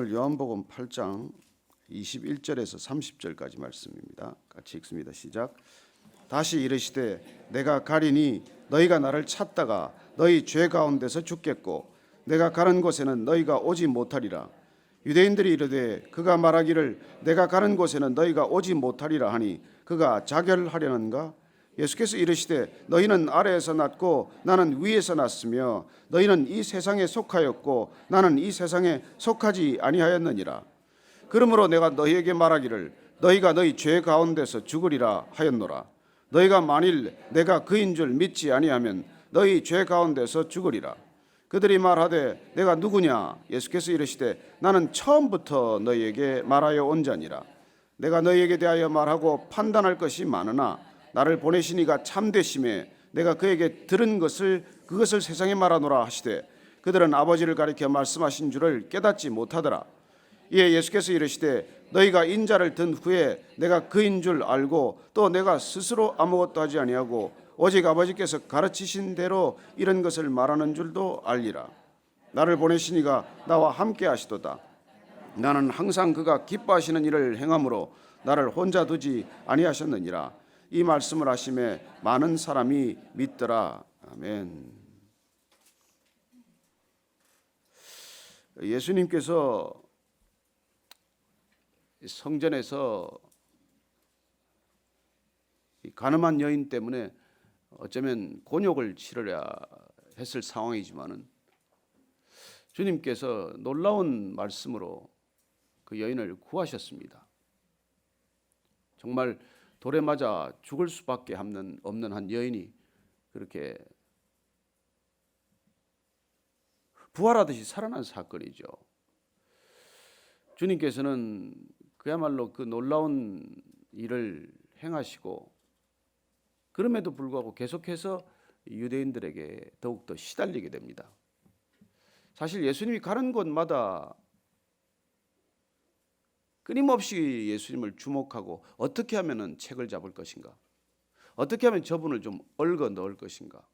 오늘 요한복음 8장 21절에서 30절까지 말씀입니다. 같이 읽습니다. 시작. 다시 이르시되 내가 가리니 너희가 나를 찾다가 너희 죄 가운데서 죽겠고 내가 가는 곳에는 너희가 오지 못하리라. 유대인들이 이르되 그가 말하기를 내가 가는 곳에는 너희가 오지 못하리라 하니 그가 자결하려는가? 예수께서 이르시되 너희는 아래에서 났고 나는 위에서 났으며 너희는 이 세상에 속하였고 나는 이 세상에 속하지 아니하였느니라. 그러므로 내가 너희에게 말하기를 너희가 너희 죄 가운데서 죽으리라 하였노라. 너희가 만일 내가 그인 줄 믿지 아니하면 너희 죄 가운데서 죽으리라. 그들이 말하되 내가 누구냐? 예수께서 이르시되 나는 처음부터 너희에게 말하여 온 자니라. 내가 너희에게 대하여 말하고 판단할 것이 많으나 나를 보내신 이가 참되심에 내가 그에게 들은 것을 그것을 세상에 말하노라 하시되 그들은 아버지를 가리켜 말씀하신 줄을 깨닫지 못하더라. 이에 예수께서 이르시되 너희가 인자를 든 후에 내가 그인 줄 알고 또 내가 스스로 아무것도 하지 아니하고 오직 아버지께서 가르치신 대로 이런 것을 말하는 줄도 알리라. 나를 보내신 이가 나와 함께 하시도다. 나는 항상 그가 기뻐하시는 일을 행함으로 나를 혼자 두지 아니하셨느니라. 이 말씀을 하심에 많은 사람이 믿더라. 아멘. 예수님께서 성전에서 가늠한 여인 때문에 어쩌면 곤욕을 치르려 했을 상황이지만은 주님께서 놀라운 말씀으로 그 여인을 구하셨습니다. 정말 돌에 맞아 죽을 수밖에 없는 한 여인이 그렇게 부활하듯이 살아난 사건이죠. 주님께서는 그야말로 그 놀라운 일을 행하시고 그럼에도 불구하고 계속해서 유대인들에게 더욱더 시달리게 됩니다. 사실 예수님이 가는 곳마다 끊임없이 예수님을 주목하고 어떻게 하면 책을 잡을 것인가? 어떻게 하면 저분을 좀 얽어 넣을 것인가?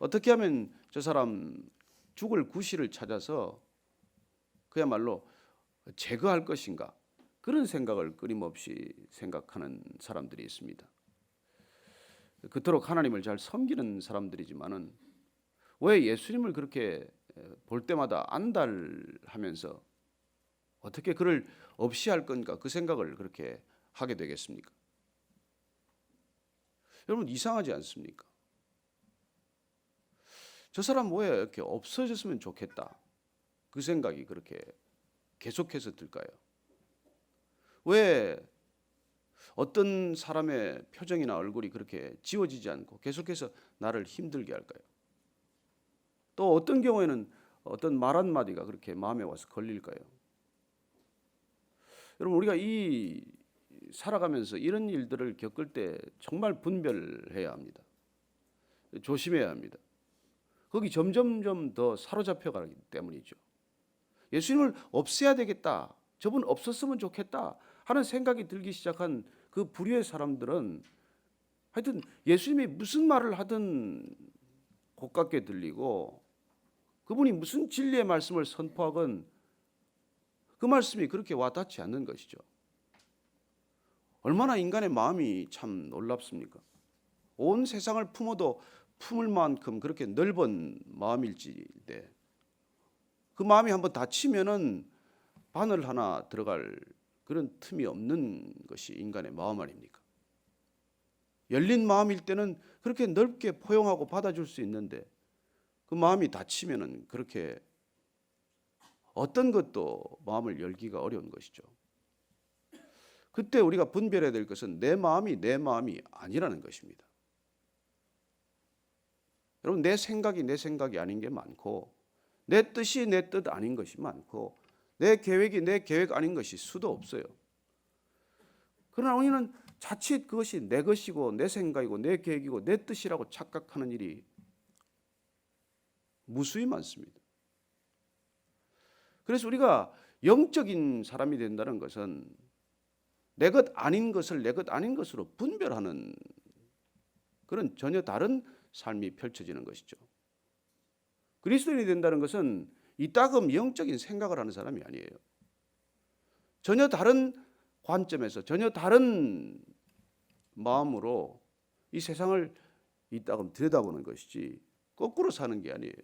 어떻게 하면 저 사람 죽을 구실을 찾아서 그야말로 제거할 것인가? 그런 생각을 끊임없이 생각하는 사람들이 있습니다. 그토록 하나님을 잘 섬기는 사람들이지만은 왜 예수님을 그렇게 볼 때마다 안달하면서 어떻게 그를 없이 할 건가 그 생각을 그렇게 하게 되겠습니까? 여러분 이상하지 않습니까? 저 사람 왜 이렇게 없어졌으면 좋겠다 그 생각이 그렇게 계속해서 들까요? 왜 어떤 사람의 표정이나 얼굴이 그렇게 지워지지 않고 계속해서 나를 힘들게 할까요? 또 어떤 경우에는 어떤 말 한마디가 그렇게 마음에 와서 걸릴까요? 여러분 우리가 이 살아가면서 이런 일들을 겪을 때 정말 분별해야 합니다. 조심해야 합니다. 거기 점점점 더 사로잡혀가기 때문이죠. 예수님을 없애야 되겠다. 저분 없었으면 좋겠다 하는 생각이 들기 시작한 그 부류의 사람들은 하여튼 예수님이 무슨 말을 하든 고깝게 들리고 그분이 무슨 진리의 말씀을 선포하건 그 말씀이 그렇게 와닿지 않는 것이죠. 얼마나 인간의 마음이 참 놀랍습니까? 온 세상을 품어도 품을 만큼 그렇게 넓은 마음일지인데 그 마음이 한번 닫히면은 바늘 하나 들어갈 그런 틈이 없는 것이 인간의 마음 아닙니까? 열린 마음일 때는 그렇게 넓게 포용하고 받아줄 수 있는데 그 마음이 닫히면은 그렇게 어떤 것도 마음을 열기가 어려운 것이죠. 그때 우리가 분별해야 될 것은 내 마음이 아니라는 것입니다. 여러분 내 생각이 아닌 게 많고 내 뜻이 내 뜻 아닌 것이 많고 내 계획이 내 계획 아닌 것이 수도 없어요. 그러나 우리는 자칫 그것이 내 것이고 내 생각이고 내 계획이고 내 뜻이라고 착각하는 일이 무수히 많습니다. 그래서 우리가 영적인 사람이 된다는 것은 내 것 아닌 것을 내 것 아닌 것으로 분별하는 그런 전혀 다른 삶이 펼쳐지는 것이죠. 그리스도인이 된다는 것은 이따금 영적인 생각을 하는 사람이 아니에요. 전혀 다른 관점에서 전혀 다른 마음으로 이 세상을 이따금 들여다보는 것이지 거꾸로 사는 게 아니에요.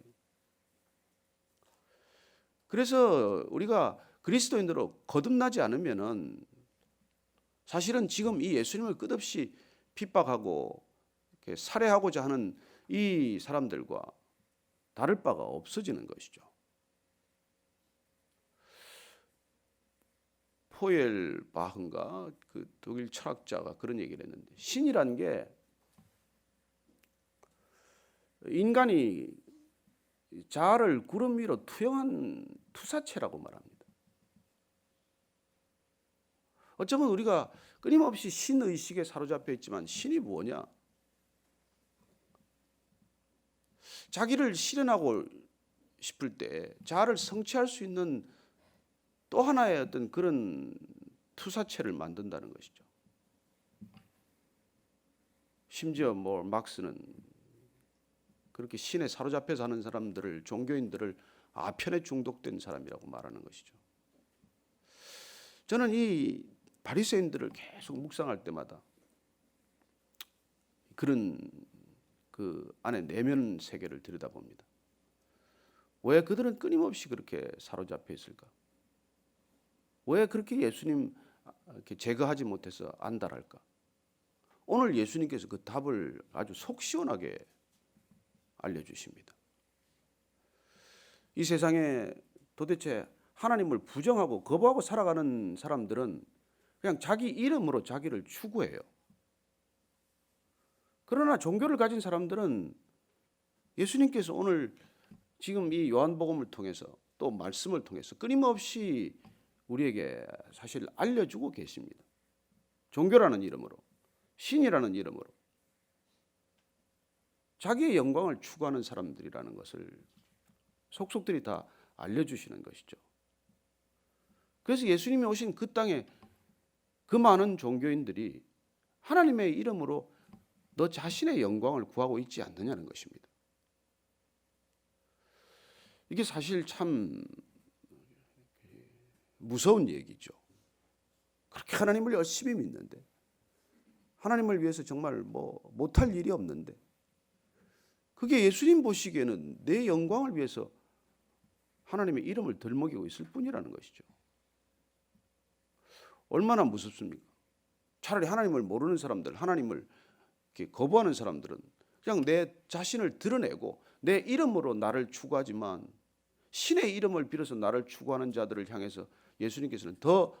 그래서 우리가 그리스도인으로 거듭나지 않으면은 사실은 지금 이 예수님을 끝없이 핍박하고 이렇게 살해하고자 하는 이 사람들과 다를 바가 없어지는 것이죠. 포엘바흐인가 그 독일 철학자가 그런 얘기를 했는데, 신이란 게 인간이 자아를 구름 위로 투영한 투사체라고 말합니다. 어쩌면 우리가 끊임없이 신의식에 사로잡혀 있지만 신이 뭐냐? 자기를 실현하고 싶을 때 자아를 성취할 수 있는 또 하나의 어떤 그런 투사체를 만든다는 것이죠. 심지어 막스는 그렇게 신에 사로잡혀 사는 사람들을, 종교인들을 아편에 중독된 사람이라고 말하는 것이죠. 저는 이 바리새인들을 계속 묵상할 때마다 그런 그 안에 내면 세계를 들여다봅니다. 왜 그들은 끊임없이 그렇게 사로잡혀 있을까? 왜 그렇게 예수님 이렇게 제거하지 못해서 안달할까? 오늘 예수님께서 그 답을 아주 속 시원하게 알려주십니다. 이 세상에 도대체 하나님을 부정하고 거부하고 살아가는 사람들은 그냥 자기 이름으로 자기를 추구해요. 그러나 종교를 가진 사람들은 예수님께서 오늘 지금 이 요한복음을 통해서 또 말씀을 통해서 끊임없이 우리에게 사실 알려주고 계십니다. 종교라는 이름으로, 신이라는 이름으로 자기의 영광을 추구하는 사람들이라는 것을 속속들이 다 알려주시는 것이죠. 그래서 예수님이 오신 그 땅에 그 많은 종교인들이 하나님의 이름으로 너 자신의 영광을 구하고 있지 않느냐는 것입니다. 이게 사실 참 무서운 얘기죠. 그렇게 하나님을 열심히 믿는데, 하나님을 위해서 정말 못할 일이 없는데, 그게 예수님 보시기에는 내 영광을 위해서 하나님의 이름을 들먹이고 있을 뿐이라는 것이죠. 얼마나 무섭습니까? 차라리 하나님을 모르는 사람들, 하나님을 이렇게 거부하는 사람들은 그냥 내 자신을 드러내고 내 이름으로 나를 추구하지만, 신의 이름을 빌어서 나를 추구하는 자들을 향해서 예수님께서는 더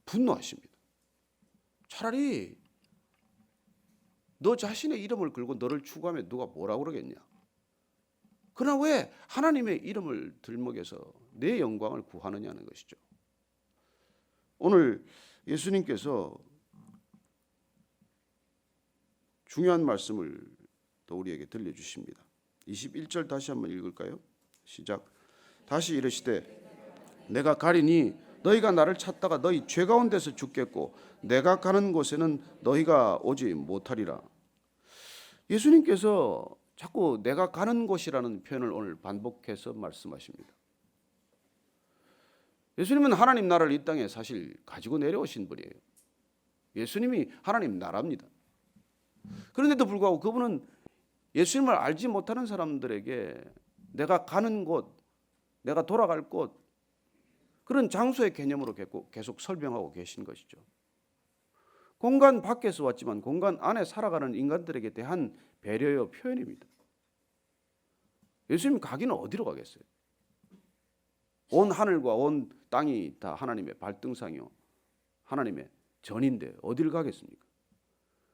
분노하십니다. 차라리 너 자신의 이름을 걸고 너를 추구하면 누가 뭐라고 그러겠냐? 그러나 왜 하나님의 이름을 들먹여서 내 영광을 구하느냐는 것이죠. 오늘 예수님께서 중요한 말씀을 또 우리에게 들려주십니다. 21절 다시 한번 읽을까요? 시작. 다시 이르시되 내가 가리니 너희가 나를 찾다가 너희 죄 가운데서 죽겠고 내가 가는 곳에는 너희가 오지 못하리라. 예수님께서 자꾸 내가 가는 곳이라는 표현을 오늘 반복해서 말씀하십니다. 예수님은 하나님 나라를 이 땅에 사실 가지고 내려오신 분이에요. 예수님이 하나님 나라입니다. 그런데도 불구하고 그분은 예수님을 알지 못하는 사람들에게 내가 가는 곳, 내가 돌아갈 곳, 그런 장소의 개념으로 계속 설명하고 계신 것이죠. 공간 밖에서 왔지만 공간 안에 살아가는 인간들에게 대한 배려의 표현입니다. 예수님 가기는 어디로 가겠어요? 온 하늘과 온 땅이 다 하나님의 발등상이요, 하나님의 전인데 어디를 가겠습니까?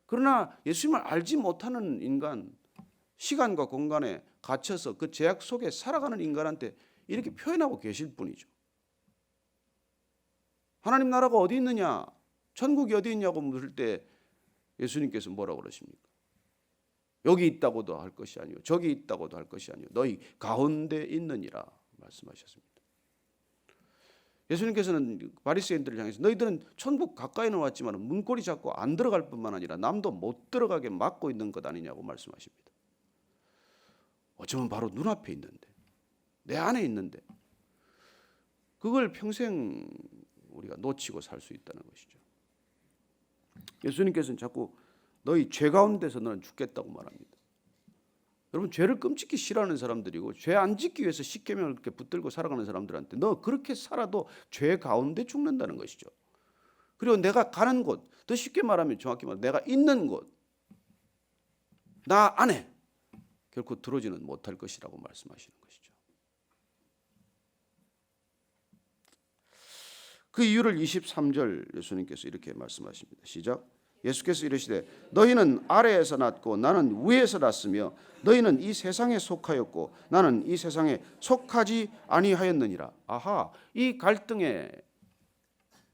그러나 예수님을 알지 못하는 인간, 시간과 공간에 갇혀서 그 제약 속에 살아가는 인간한테 이렇게 표현하고 계실 분이죠. 하나님 나라가 어디 있느냐, 천국이 어디 있냐고 물을 때 예수님께서 뭐라고 그러십니까? 여기 있다고도 할 것이 아니요 저기 있다고도 할 것이 아니요 너희 가운데 있느니라 말씀하셨습니다. 예수님께서는 바리새인들을 향해서 너희들은 천국 가까이는 왔지만 문고리 잡고 안 들어갈 뿐만 아니라 남도 못 들어가게 막고 있는 것 아니냐고 말씀하십니다. 어쩌면 바로 눈앞에 있는데, 내 안에 있는데 그걸 평생 우리가 놓치고 살 수 있다는 것이죠. 예수님께서는 자꾸 너희 죄 가운데서 너는 죽겠다고 말합니다. 여러분, 죄를 끔찍히 싫어하는 사람들이고 죄 안 짓기 위해서 십계명을 그렇게 붙들고 살아가는 사람들한테 너 그렇게 살아도 죄 가운데 죽는다는 것이죠. 그리고 내가 가는 곳, 더 쉽게 말하면 정확히 말하면 내가 있는 곳, 나 안에 결코 들어오지는 못할 것이라고 말씀하시는 것이죠. 그 이유를 23절 예수님께서 이렇게 말씀하십니다. 시작. 예수께서 이르시되 너희는 아래에서 났고 나는 위에서 났으며 너희는 이 세상에 속하였고 나는 이 세상에 속하지 아니하였느니라. 아하, 이 갈등의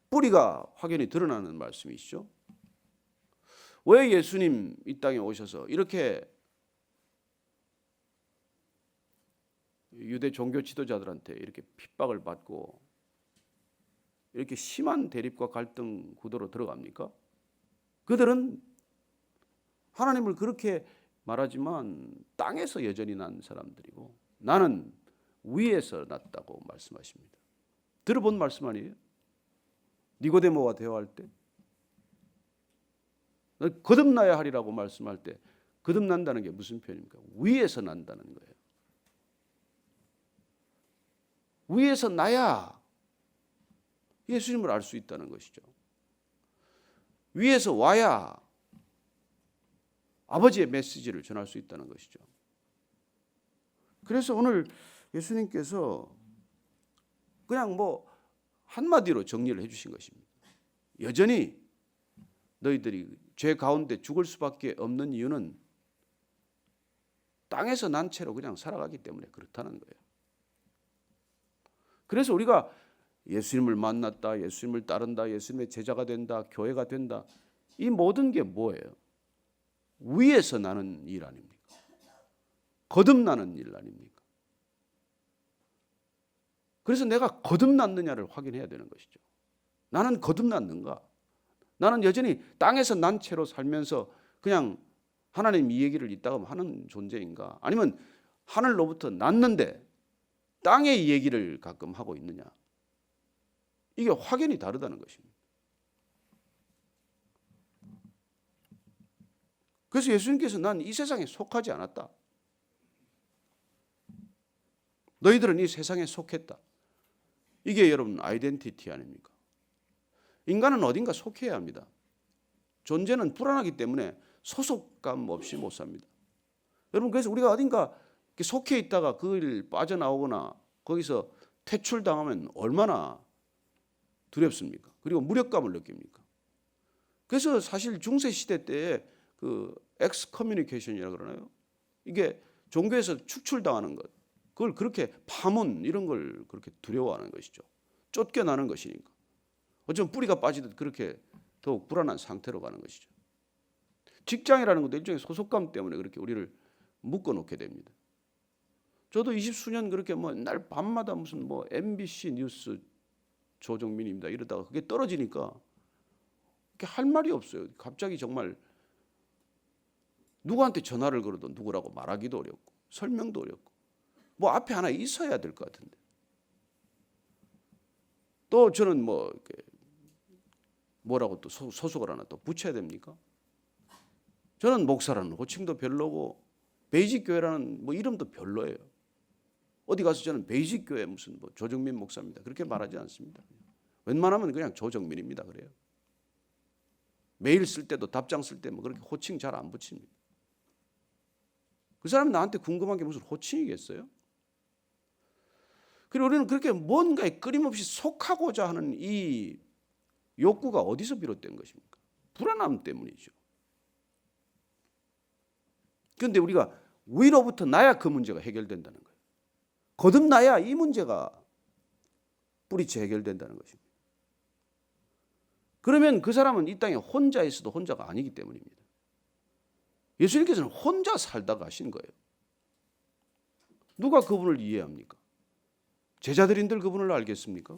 뿌리가 확연히 드러나는 말씀이시죠. 왜 예수님 이 땅에 오셔서 이렇게 유대 종교 지도자들한테 이렇게 핍박을 받고 이렇게 심한 대립과 갈등 구도로 들어갑니까? 그들은 하나님을 그렇게 말하지만 땅에서 여전히 난 사람들이고 나는 위에서 났다고 말씀하십니다. 들어본 말씀 아니에요? 니고데모와 대화할 때 거듭나야 하리라고 말씀할 때 거듭난다는 게 무슨 표현입니까? 위에서 난다는 거예요. 위에서 나야 예수님을 알 수 있다는 것이죠. 위에서 와야 아버지의 메시지를 전할 수 있다는 것이죠. 그래서 오늘 예수님께서 그냥 뭐 한마디로 정리를 해주신 것입니다. 여전히 너희들이 죄 가운데 죽을 수밖에 없는 이유는 땅에서 난 채로 그냥 살아가기 때문에 그렇다는 거예요. 그래서 우리가 예수님을 만났다, 예수님을 따른다, 예수님의 제자가 된다, 교회가 된다, 이 모든 게 뭐예요? 위에서 나는 일 아닙니까? 거듭나는 일 아닙니까? 그래서 내가 거듭났느냐를 확인해야 되는 것이죠. 나는 거듭났는가? 나는 여전히 땅에서 난 채로 살면서 그냥 하나님 이 얘기를 이따가 하는 존재인가? 아니면 하늘로부터 났는데 땅의 얘기를 가끔 하고 있느냐? 이게 확연히 다르다는 것입니다. 그래서 예수님께서 난 이 세상에 속하지 않았다. 너희들은 이 세상에 속했다. 이게 여러분 아이덴티티 아닙니까? 인간은 어딘가 속해야 합니다. 존재는 불안하기 때문에 소속감 없이 못 삽니다. 여러분, 그래서 우리가 어딘가 속해 있다가 그 일 빠져나오거나 거기서 퇴출당하면 얼마나 두렵습니까? 그리고 무력감을 느낍니까? 그래서 사실 중세 시대 때에 그 엑스커뮤니케이션이라고 그러나요? 이게 종교에서 축출당하는 것, 그걸 그렇게 파문 이런 걸 그렇게 두려워하는 것이죠. 쫓겨나는 것이니까. 어쩌면 뿌리가 빠지듯 그렇게 더욱 불안한 상태로 가는 것이죠. 직장이라는 것도 일종의 소속감 때문에 그렇게 우리를 묶어놓게 됩니다. 저도 20수년 그렇게 뭐 날 밤마다 무슨 뭐 MBC 뉴스 조정민입니다 이러다가 그게 떨어지니까 할 말이 없어요. 갑자기 정말 누구한테 전화를 걸어도 누구라고 말하기도 어렵고 설명도 어렵고 뭐 앞에 하나 있어야 될 것 같은데 또 저는 뭐 이렇게 뭐라고 또 소속을 하나 또 붙여야 됩니까? 저는 목사라는 호칭도 별로고 베이직 교회라는 뭐 이름도 별로예요. 어디 가서 저는 베이직 교회 무슨 뭐 조정민 목사입니다 그렇게 말하지 않습니다. 웬만하면 그냥 조정민입니다 그래요. 메일 쓸 때도 답장 쓸 때 뭐 그렇게 호칭 잘 안 붙입니다. 그 사람이 나한테 궁금한 게 무슨 호칭이겠어요? 그리고 우리는 그렇게 뭔가에 끊임없이 속하고자 하는 이 욕구가 어디서 비롯된 것입니까? 불안함 때문이죠. 그런데 우리가 위로부터 나야 그 문제가 해결된다는 거예요. 거듭나야 이 문제가 뿌리째 해결된다는 것입니다. 그러면 그 사람은 이 땅에 혼자 있어도 혼자가 아니기 때문입니다. 예수님께서는 혼자 살다가 하신 거예요. 누가 그분을 이해합니까? 제자들인들 그분을 알겠습니까?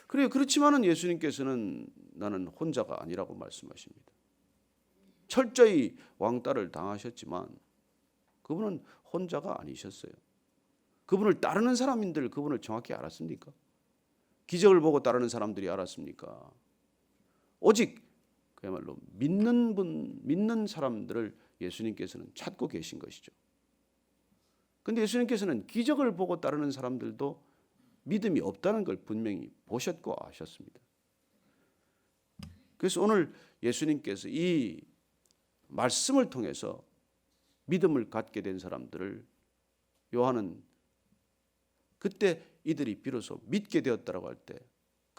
그래요. 그렇지만은 예수님께서는 나는 혼자가 아니라고 말씀하십니다. 철저히 왕따를 당하셨지만 그분은 혼자가 아니셨어요. 그분을 따르는 사람인들 그분을 정확히 알았습니까? 기적을 보고 따르는 사람들이 알았습니까? 오직 그야말로 믿는 사람들을 예수님께서는 찾고 계신 것이죠. 그런데 예수님께서는 기적을 보고 따르는 사람들도 믿음이 없다는 걸 분명히 보셨고 아셨습니다. 그래서 오늘 예수님께서 이 말씀을 통해서 믿음을 갖게 된 사람들을 요한은 그때 이들이 비로소 믿게 되었다라고 할 때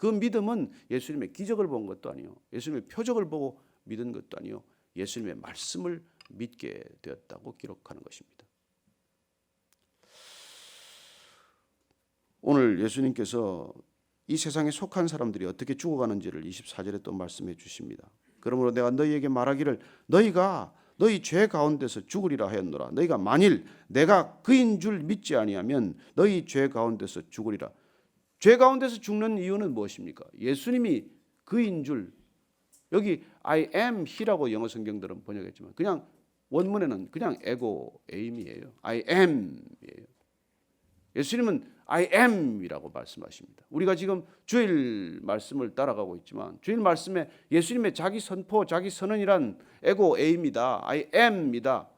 그 믿음은 예수님의 기적을 본 것도 아니요, 예수님의 표적을 보고 믿은 것도 아니요, 예수님의 말씀을 믿게 되었다고 기록하는 것입니다. 오늘 예수님께서 이 세상에 속한 사람들이 어떻게 죽어가는지를 24절에 또 말씀해 주십니다. 그러므로 내가 너희에게 말하기를 너희가 너희 죄 가운데서 죽으리라 하였노라. 너희가 만일 내가 그인 줄 믿지 아니하면 너희 죄 가운데서 죽으리라. 죄 가운데서 죽는 이유는 무엇입니까? 예수님이 그인 줄, 여기 I am he라고 영어 성경들은 번역했지만 그냥 원문에는 그냥 에고 에임이에요. I am이에요. 예수님은 I am이라고 말씀하십니다. 우리가 지금 주일 말씀을 따라가고 있지만 주일 말씀에 예수님의 자기 선포, 자기 선언이란 에고 에임이다. I am이다.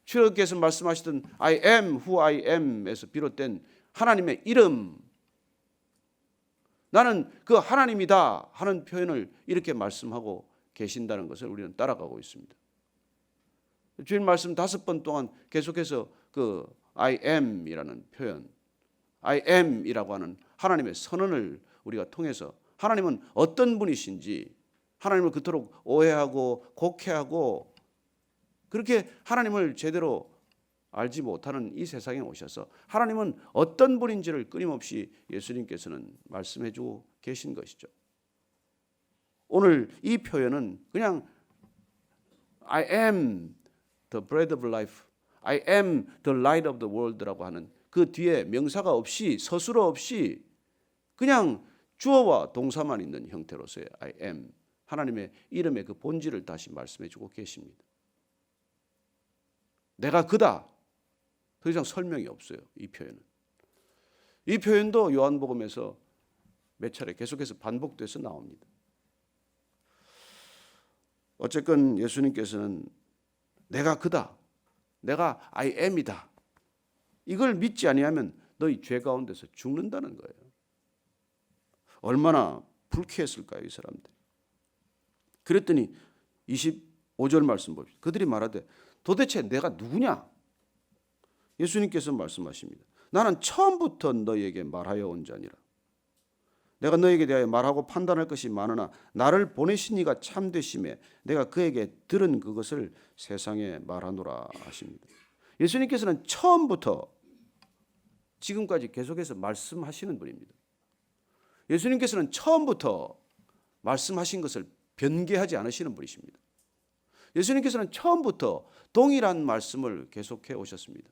주님께서 말씀하시던 I am who I am에서 비롯된 하나님의 이름, 나는 그 하나님이다 하는 표현을 이렇게 말씀하고 계신다는 것을 우리는 따라가고 있습니다. 주일 말씀 5번 동안 계속해서 그 I am이라는 표현, I am이라고 하는 하나님의 선언을 우리가 통해서 하나님은 어떤 분이신지, 하나님을 그토록 오해하고 곡해하고 그렇게 하나님을 제대로 알지 못하는 이 세상에 오셔서 하나님은 어떤 분인지를 끊임없이 예수님께서는 말씀해 주고 계신 것이죠. 오늘 이 표현은 그냥 I am the bread of life, I am the light of the world라고 하는 그 뒤에 명사가 없이, 서술어 없이 그냥 주어와 동사만 있는 형태로서의 I am, 하나님의 이름의 그 본질을 다시 말씀해 주고 계십니다. 내가 그다. 더 이상 설명이 없어요. 이 표현은. 이 표현도 요한복음에서 몇 차례 계속해서 반복돼서 나옵니다. 어쨌건 예수님께서는 내가 그다. 내가 I am이다. 이걸 믿지 아니하면 너희 죄 가운데서 죽는다는 거예요. 얼마나 불쾌했을까요, 이 사람들. 그랬더니 25절 말씀 봅시다. 그들이 말하되 도대체 내가 누구냐? 예수님께서 말씀하십니다. 나는 처음부터 너희에게 말하여 온 자니라. 내가 너희에게 대하여 말하고 판단할 것이 많으나 나를 보내신 이가 참되심에 내가 그에게 들은 그것을 세상에 말하노라 하십니다. 예수님께서는 처음부터 지금까지 계속해서 말씀하시는 분입니다. 예수님께서는 처음부터 말씀하신 것을 변개하지 않으시는 분이십니다. 예수님께서는 처음부터 동일한 말씀을 계속해 오셨습니다.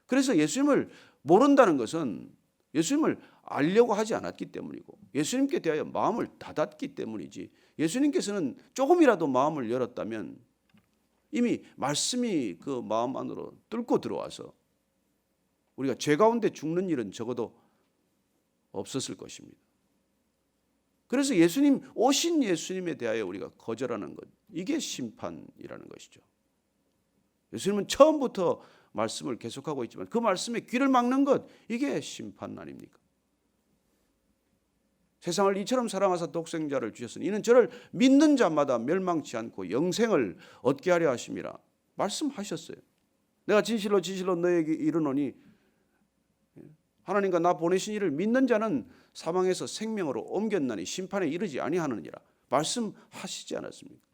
그래서 예수님을 모른다는 것은 예수님을 알려고 하지 않았기 때문이고 예수님께 대하여 마음을 닫았기 때문이지, 예수님께서는 조금이라도 마음을 열었다면 이미 말씀이 그 마음 안으로 뚫고 들어와서 우리가 죄 가운데 죽는 일은 적어도 없었을 것입니다. 그래서 예수님, 오신 예수님에 대하여 우리가 거절하는 것, 이게 심판이라는 것이죠. 예수님은 처음부터 말씀을 계속하고 있지만 그 말씀에 귀를 막는 것, 이게 심판 아닙니까? 세상을 이처럼 사랑하사 독생자를 주셨으니 이는 저를 믿는 자마다 멸망치 않고 영생을 얻게 하려 하심이라 말씀하셨어요. 내가 진실로 진실로 너에게 이르노니 하나님과 나 보내신 이를 믿는 자는 사망에서 생명으로 옮겼나니 심판에 이르지 아니하느니라 말씀하시지 않았습니까?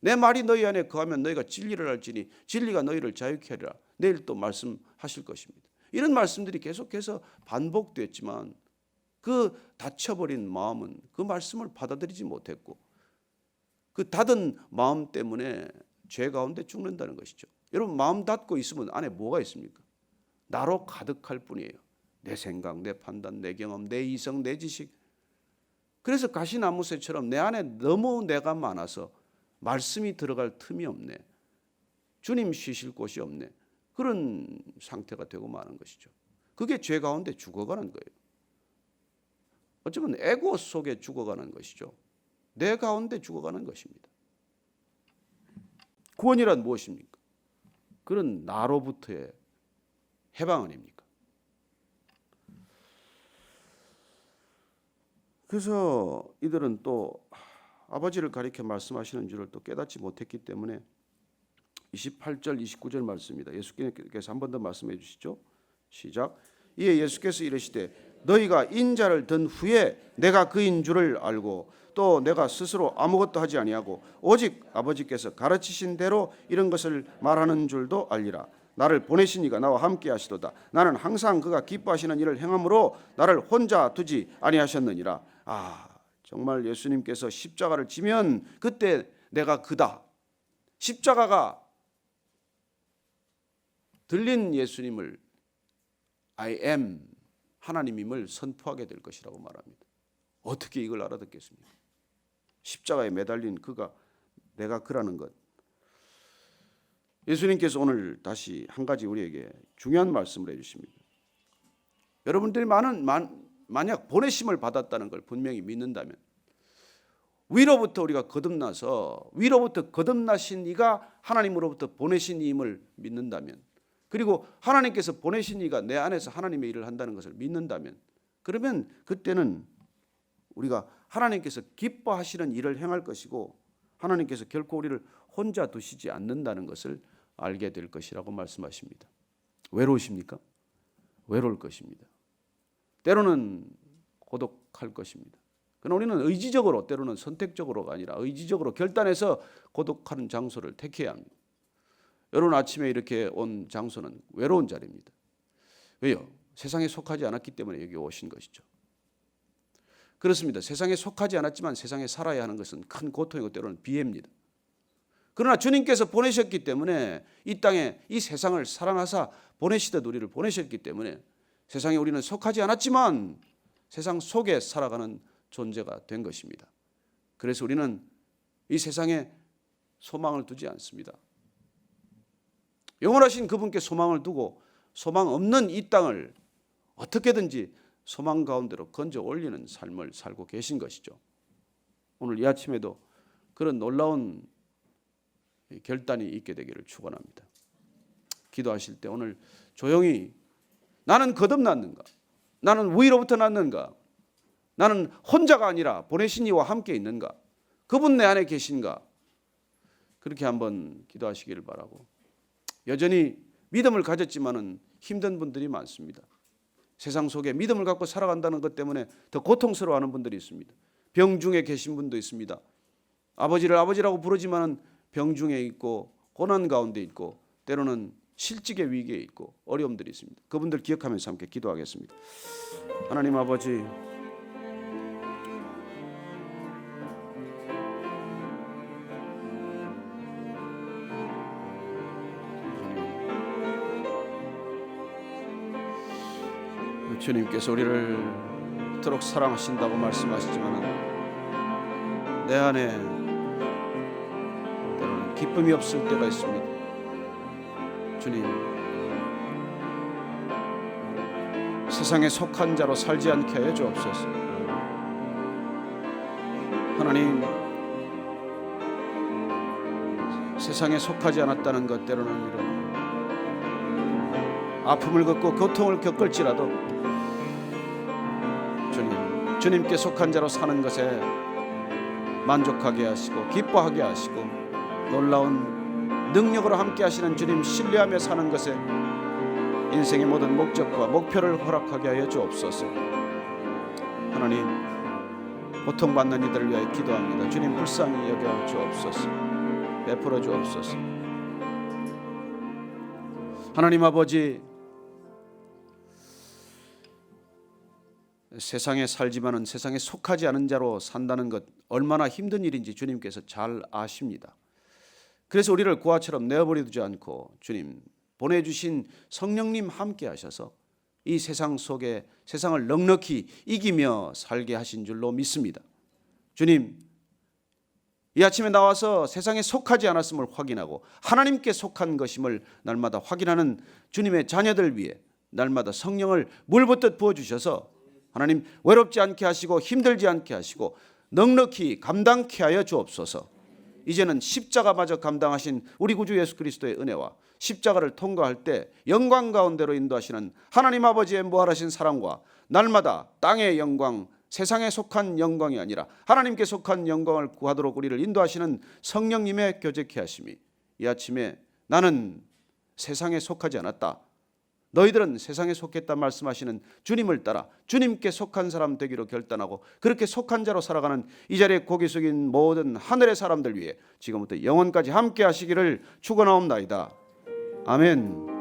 내 말이 너희 안에 거하면 너희가 진리를 알지니 진리가 너희를 자유케 하리라. 내일 또 말씀하실 것입니다. 이런 말씀들이 계속해서 반복됐지만 그 닫혀버린 마음은 그 말씀을 받아들이지 못했고 그 닫은 마음 때문에 죄 가운데 죽는다는 것이죠. 여러분, 마음 닫고 있으면 안에 뭐가 있습니까? 나로 가득할 뿐이에요. 내 생각, 내 판단, 내 경험, 내 이성, 내 지식. 그래서 가시나무새처럼 내 안에 너무 내가 많아서 말씀이 들어갈 틈이 없네. 주님 쉬실 곳이 없네. 그런 상태가 되고 마는 것이죠. 그게 죄 가운데 죽어가는 거예요. 어쩌면 에고 속에 죽어가는 것이죠. 내 가운데 죽어가는 것입니다. 구원이란 무엇입니까? 그런 나로부터의 해방 아닙니까? 그래서 이들은 또 아버지를 가리켜 말씀하시는 줄을 또 깨닫지 못했기 때문에 28절 29절 말씀입니다. 예수께서 한 번 더 말씀해 주시죠. 시작. 이에 예수께서 이르시되 너희가 인자를 든 후에 내가 그인 줄을 알고 또 내가 스스로 아무것도 하지 아니하고 오직 아버지께서 가르치신 대로 이런 것을 말하는 줄도 알리라. 나를 보내신 이가 나와 함께 하시도다. 나는 항상 그가 기뻐하시는 일을 행함으로 나를 혼자 두지 아니하셨느니라. 정말 예수님께서 십자가를 지면 그때 내가 그다. 십자가가 들린 예수님을 I am 하나님임을 선포하게 될 것이라고 말합니다. 어떻게 이걸 알아듣겠습니까? 십자가에 매달린 그가 내가 그라는 것. 예수님께서 오늘 다시 한 가지 우리에게 중요한 말씀을 해주십니다. 여러분들이 만약 보내심을 받았다는 걸 분명히 믿는다면, 위로부터 우리가 거듭나서 위로부터 거듭나신 이가 하나님으로부터 보내신 이임을 믿는다면, 그리고 하나님께서 보내신 이가 내 안에서 하나님의 일을 한다는 것을 믿는다면, 그러면 그때는 우리가 하나님께서 기뻐하시는 일을 행할 것이고 하나님께서 결코 우리를 혼자 두시지 않는다는 것을 알게 될 것이라고 말씀하십니다. 외로우십니까? 외로울 것입니다. 때로는 고독할 것입니다. 그러나 우리는 의지적으로, 때로는 선택적으로가 아니라 의지적으로 결단해서 고독하는 장소를 택해야 합니다. 여러분 아침에 이렇게 온 장소는 외로운 자리입니다. 왜요? 세상에 속하지 않았기 때문에 여기 오신 것이죠. 그렇습니다. 세상에 속하지 않았지만 세상에 살아야 하는 것은 큰 고통이고 때로는 비애입니다. 그러나 주님께서 보내셨기 때문에 이 땅에 이 세상을 사랑하사 보내시듯 우리를 보내셨기 때문에 세상에 우리는 속하지 않았지만 세상 속에 살아가는 존재가 된 것입니다. 그래서 우리는 이 세상에 소망을 두지 않습니다. 영원하신 그분께 소망을 두고 소망 없는 이 땅을 어떻게든지 소망 가운데로 건져 올리는 삶을 살고 계신 것이죠. 오늘 이 아침에도 그런 놀라운 결단이 있게 되기를 축원합니다. 기도하실 때 오늘 조용히 나는 거듭났는가? 나는 위로부터 났는가? 나는 혼자가 아니라 보내신 이와 함께 있는가? 그분 내 안에 계신가? 그렇게 한번 기도하시기를 바라고, 여전히 믿음을 가졌지만은 힘든 분들이 많습니다. 세상 속에 믿음을 갖고 살아간다는 것 때문에 더 고통스러워하는 분들이 있습니다. 병중에 계신 분도 있습니다. 아버지를 아버지라고 부르지만은 병중에 있고 고난 가운데 있고 때로는 실직의 위기에 있고 어려움들이 있습니다. 그분들 기억하면서 함께 기도하겠습니다. 하나님 아버지, 주님께서 우리를 그토록 사랑하신다고 말씀하시지만 내 안에 때로는 기쁨이 없을 때가 있습니다. 주님, 세상에 속한 자로 살지 않게 하여 주옵소서. 하나님, 세상에 속하지 않았다는 것, 때로는 이런 아픔을 겪고 고통을 겪을지라도 주님께 속한 자로 사는 것에 만족하게 하시고 기뻐하게 하시고 놀라운 능력으로 함께 하시는 주님 신뢰하며 사는 것에 인생의 모든 목적과 목표를 허락하게 하여 주옵소서. 하나님, 고통받는 이들을 위하여 기도합니다. 주님 불쌍히 여겨 주옵소서. 베풀어 주옵소서. 하나님 아버지, 세상에 살지만은 세상에 속하지 않은 자로 산다는 것 얼마나 힘든 일인지 주님께서 잘 아십니다. 그래서 우리를 고아처럼 내어버리지 않고 주님 보내주신 성령님 함께 하셔서 이 세상 속에 세상을 넉넉히 이기며 살게 하신 줄로 믿습니다. 주님, 이 아침에 나와서 세상에 속하지 않았음을 확인하고 하나님께 속한 것임을 날마다 확인하는 주님의 자녀들 위해 날마다 성령을 물붓듯 부어주셔서 하나님 외롭지 않게 하시고 힘들지 않게 하시고 넉넉히 감당케 하여 주옵소서. 이제는 십자가마저 감당하신 우리 구주 예수 그리스도의 은혜와 십자가를 통과할 때 영광 가운데로 인도하시는 하나님 아버지의 무한하신 사랑과 날마다 땅의 영광, 세상에 속한 영광이 아니라 하나님께 속한 영광을 구하도록 우리를 인도하시는 성령님의 교제케 하심이 이 아침에 나는 세상에 속하지 않았다, 너희들은 세상에 속했다 말씀하시는 주님을 따라 주님께 속한 사람 되기로 결단하고 그렇게 속한 자로 살아가는 이 자리에 고개 숙인 모든 하늘의 사람들 위해 지금부터 영원까지 함께 하시기를 축원하옵나이다. 아멘.